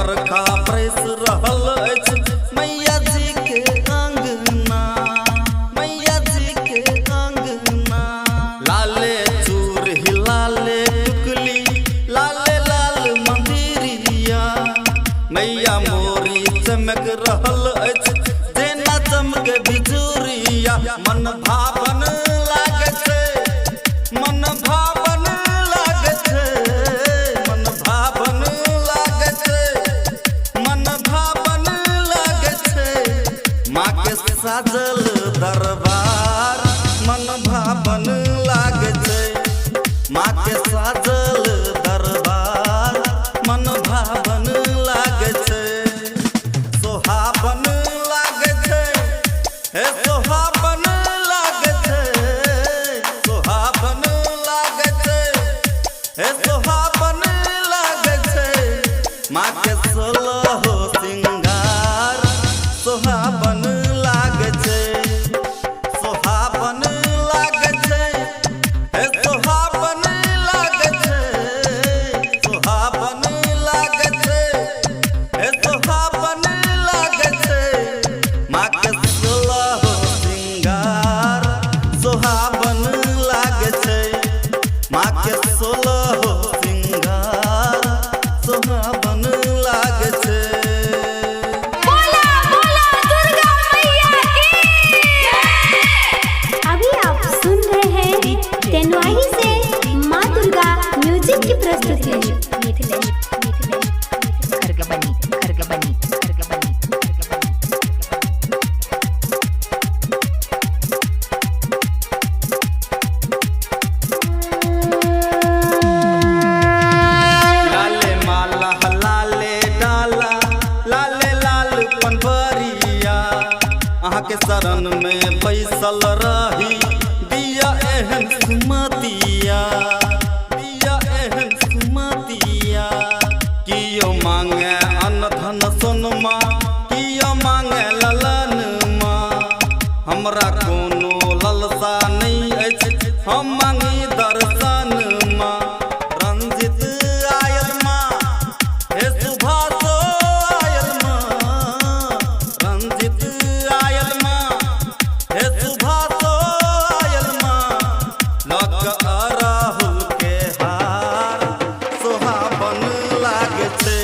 बरखा बरस रहल अछि मैया जी के अंगना, मैया जी के अंगना। लाले चूर ही लाले टुकली, लाले लाल मंदिरिया। मैया मोरी चमक रहल अछि जेना चमक बिजुरिया। मन भावन लागे छै, मन भावन लागे छै, मन भावन लागे छै, मन भावन लागे छै। माँ के साजल दरबार मन भावन लागे छै, माँ के साजल दरबार मन भावन लागे छै। सोहावन लागे छै, हे सोहावन लागे छै, सोहावन लागे छै, हे सोहावन लागे छै। माँ के 16 सिंगार सोहावन लागे छै, सोहावन लागे छै, हे सोहावन लागे छै, सोहावन लागे छै, हे सोहावन लागे छै। माँ के 16 सिंगार सोहावन लागे छै, माँ के 16 सिंगार सोहावन लागे छै। बोला बोला दुर्गा मैया की। अभी आप सुन रहे हैं तेनवाही से माँ दुर्गा म्यूजिक की प्रस्तुति। लाले माला लाले डाला, लाले लाल पनवरिया। अहाँ के शरण में बैसल रही दिया एहन सुमतिया, दिया एहन सुमतिया। कियो मांगे अन्न धन सोनमा, कियो मांगे ललन माँ। हमरा कोनो ललसा नहीं अछि, हम मांगी दर्शन माँ। रंजित आयल माँ, हे सुभाषो आयल माँ। रंजित आयल माँ, हे सुभाषो आयल माँ। लक अराहुल के हार सोहावन लागे छै,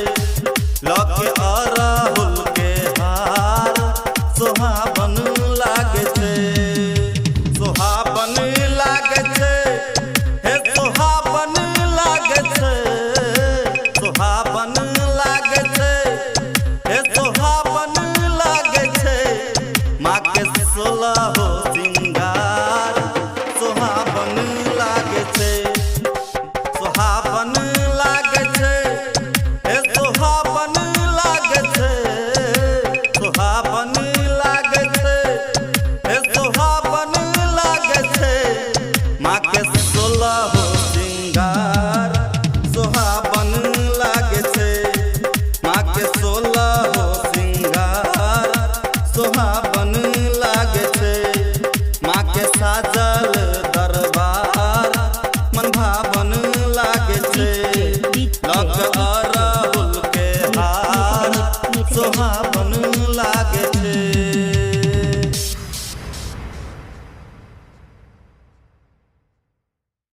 लक अराहुल के हार सोहावन लागे छै, सोहावन लागे छै, हे सोहावन लागे छै, सोहावन लागे छै, हे सोहावन लागे छै। माँ के 16 सिंगार सोहावन लागे छै, सोहावन लागे छै, हे सोहावन लागे छै, सोहावन लागे छै, हे सोहावन लागे छै। माँ के 16